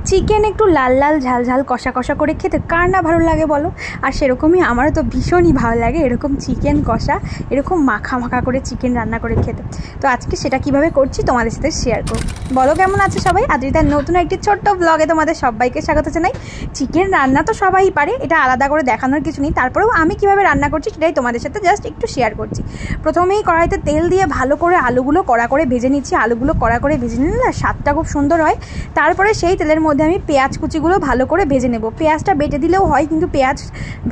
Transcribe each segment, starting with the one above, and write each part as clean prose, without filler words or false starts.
Chicken একটু লাল লাল ঝাল ঝাল কষা কষা করে খেতে কার না ভালো লাগে বলো। আর সেরকমই আমারও তো ভীষণই ভালো লাগে এরকম চিকেন কষা, এরকম মাখা মাখা করে চিকেন রান্না করে খেতে। তো আজকে সেটা কিভাবে করছি তোমাদের সাথে শেয়ার করব। বলো কেমন আছে সবাই? আদ্রিতার নতুন একটি ছোট্ট ব্লগে তোমাদের সবাইকে স্বাগত জানাই। চিকেন রান্না তো সবাই পারে, এটা আলাদা করে দেখানোর কিছু নেই। তারপরেও আমি কিভাবে রান্না করছি সেটাই তোমাদের সাথে জাস্ট একটু শেয়ার করছি। প্রথমেই কড়াইতে তেল দিয়ে ভালো করে আলুগুলো কড়া করে ভেজে নিচ্ছি। আলুগুলো কড়া করে ভেজে নিলে না স্বাদটা খুব সুন্দর হয়। তারপরে সেই তেলের মধ্যে আমি পেঁয়াজ কুচিগুলো ভালো করে ভেজে নেব। পেঁয়াজটা বেটে দিলেও হয়, কিন্তু পেঁয়াজ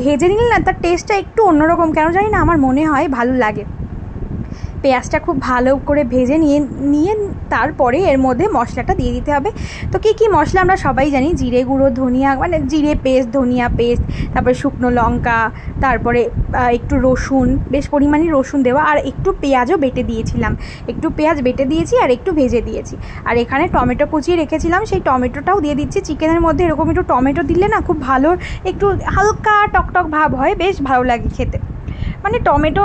ভেজে নিলে না তার টেস্টটা একটু অন্যরকম, কেন জানি না আমার মনে হয় ভালো লাগে। পেঁয়াজটা খুব ভালো করে ভেজে নিয়ে তারপরে এর মধ্যে মশলাটা দিয়ে দিতে হবে। তো কী মশলা আমরা সবাই জানি, জিরে গুঁড়ো, ধনিয়া মানে জিরে পেস্ট, ধনিয়া পেস্ট, তারপরে শুকনো লঙ্কা, তারপরে একটু রসুন, বেশ পরিমাণে রসুন দেওয়া, আর একটু পেঁয়াজও বেটে দিয়েছিলাম। একটু পেঁয়াজ বেটে দিয়েছি আর একটু ভেজে দিয়েছি। আর এখানে টমেটো কুচিয়ে রেখেছিলাম, সেই টমেটোটাও দিয়ে দিচ্ছি। চিকেনের মধ্যে এরকম একটু টমেটো দিলে না খুব ভালো, একটু হালকা টকটক ভাব হয়, বেশ ভালো লাগে খেতে। মানে টমেটো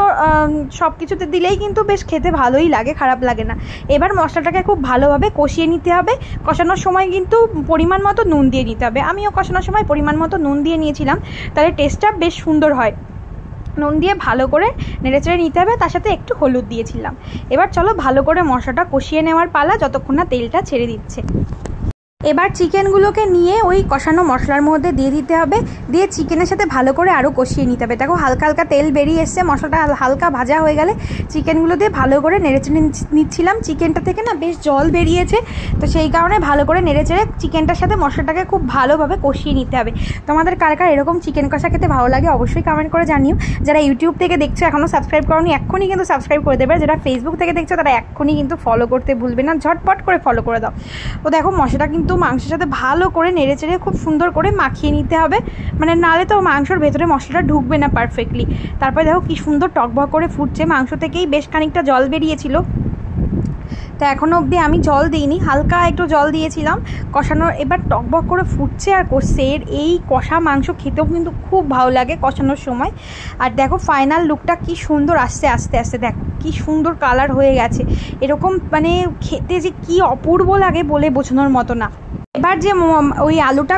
সব কিছুতে দিলেই কিন্তু বেশ খেতে ভালোই লাগে, খারাপ লাগে না। এবার মশলাটাকে খুব ভালোভাবে কষিয়ে নিতে হবে। কষানোর সময় কিন্তু পরিমাণ মতো নুন দিয়ে নিতে হবে। আমিও কষানোর সময় পরিমাণ মতো নুন দিয়ে নিয়েছিলাম, তাহলে টেস্টটা বেশ সুন্দর হয়। নুন দিয়ে ভালো করে নেড়েচেড়ে নিতে হবে, তার সাথে একটু হলুদ দিয়েছিলাম। এবার চলো ভালো করে মশলাটা কষিয়ে নেওয়ার পালা, যতক্ষণ না তেলটা ছেড়ে দিচ্ছে। এবার চিকেনগুলোকে নিয়ে ওই কষানো মশলার মধ্যে দিয়ে দিতে হবে, দিয়ে চিকেনের সাথে ভালো করে আরও কষিয়ে নিতে হবে। দেখো হালকা হালকা তেল বেরিয়ে এসছে, মশলাটা হালকা ভাজা হয়ে গেলে চিকেনগুলো দিয়ে ভালো করে নেড়েচেড়ে নিচ্ছিলাম। চিকেনটা থেকে না বেশ জল বেরিয়েছে, তো সেই কারণে ভালো করে নেড়েচেড়ে চিকেনটার সাথে মশলাটাকে খুব ভালোভাবে কষিয়ে নিতে হবে। তোমাদের কার কার এরকম চিকেন কষা খেতে ভালো লাগে অবশ্যই কমেন্ট করে জানিও। যারা ইউটিউব থেকে দেখছো এখনও সাবস্ক্রাইব করোনি, এক্ষুনি কিন্তু সাবস্ক্রাইব করে দেবে। যারা ফেসবুক থেকে দেখছো তারা এক্ষুনি কিন্তু ফলো করতে ভুলবে না, ঝটপট করে ফলো করে দাও। তো দেখো মশলাটা কিন্তু মাংসের সাথে ভালো করে নেড়েচেড়ে খুব সুন্দর করে মাখিয়ে নিতে হবে, মানে নালে তো মাংসর ভেতরে মশলাটা ঢুকবে না পারফেক্টলি। তারপরে দেখো কি সুন্দর টকবক করে ফুটছে, মাংস থেকেই বেশ খানিকটা জল বেরিয়েছিল। তো এখনও অবধি আমি জল দিইনি, হালকা একটু জল দিয়েছিলাম কষানোর। এবার টকবক করে ফুটছে আর কষছে। এই কষা মাংস খেতেও কিন্তু খুব ভালো লাগে কষানোর সময়। আর দেখো ফাইনাল লুকটা কি সুন্দর আসছে, আস্তে আস্তে দেখো কি সুন্দর কালার হয়ে গেছে। এরকম মানে খেতে যে কি অপূর্ব লাগে বলে বোঝানোর মতো না। এবার যে ওই আলুটা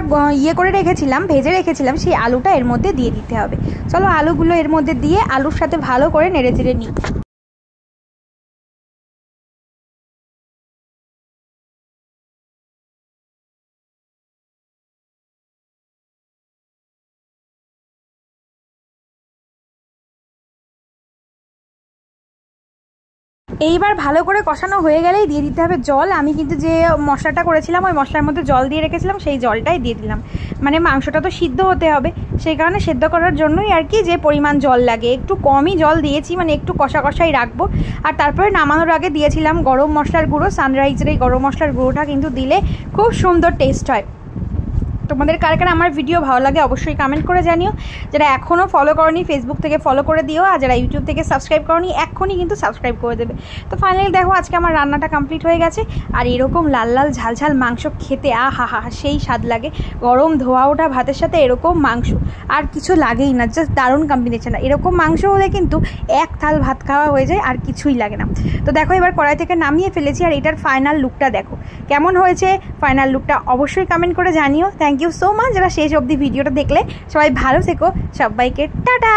করে রেখেছিলাম, ভেজে রেখেছিলাম, সেই আলুটা এর মধ্যে দিয়ে দিতে হবে। চলো আলুগুলো এর মধ্যে দিয়ে আলুর সাথে ভালো করে নেড়েচেড়ে নিই। এইবার ভালো করে কষানো হয়ে গেলেই দিয়ে দিতে হবে জল। আমি কিন্তু যে মশলাটা করেছিলাম ওই মশলার মধ্যে জল দিয়ে রেখেছিলাম, সেই জলটাই দিয়ে দিলাম। মানে মাংসটা তো সিদ্ধ হতে হবে, সেই কারণে সেদ্ধ করার জন্যই আর কি যে পরিমাণ জল লাগে, একটু কমই জল দিয়েছি, মানে একটু কষা কষাই রাখবো। আর তারপরে নামানোর আগে দিয়েছিলাম গরম মশলার গুঁড়ো। সানরাইজের এই গরম মশলার গুঁড়োটা কিন্তু দিলে খুব সুন্দর টেস্ট হয়। তোমাদের কার কার আমার ভিডিও ভালো লাগে অবশ্যই কমেন্ট করে জানিও। যারা এখনও ফলো করনি ফেসবুক থেকে ফলো করে দিও, আর যারা ইউটিউব থেকে সাবস্ক্রাইব করনি এক্ষুনি কিন্তু সাবস্ক্রাইব করে দেবে। তো ফাইনালি দেখো আজকে আমার রান্নাটা কমপ্লিট হয়ে গেছে। আর এরকম লাল লাল ঝাল ঝাল মাংস খেতে আহা হা সেই স্বাদ লাগে। গরম ধোয়া ওঠা ভাতের সাথে এরকম মাংস আর কিছু লাগেই না, জাস্ট দারুণ কম্বিনেশন। এরকম মাংস হলে কিন্তু এক থাল ভাত খাওয়া হয়ে যায়, আর কিছুই লাগে না। তো দেখো এবার কড়াই থেকে নামিয়ে ফেলেছি, আর এটার ফাইনাল লুকটা দেখো কেমন হয়েছে। ফাইনাল লুকটা অবশ্যই কমেন্ট করে জানিও। থ্যাংক ইউ সো মাচ যারা শেষ অবধি ভিডিওটা দেখলে। সবাই ভালো থেকো, সবাইকে টাটা।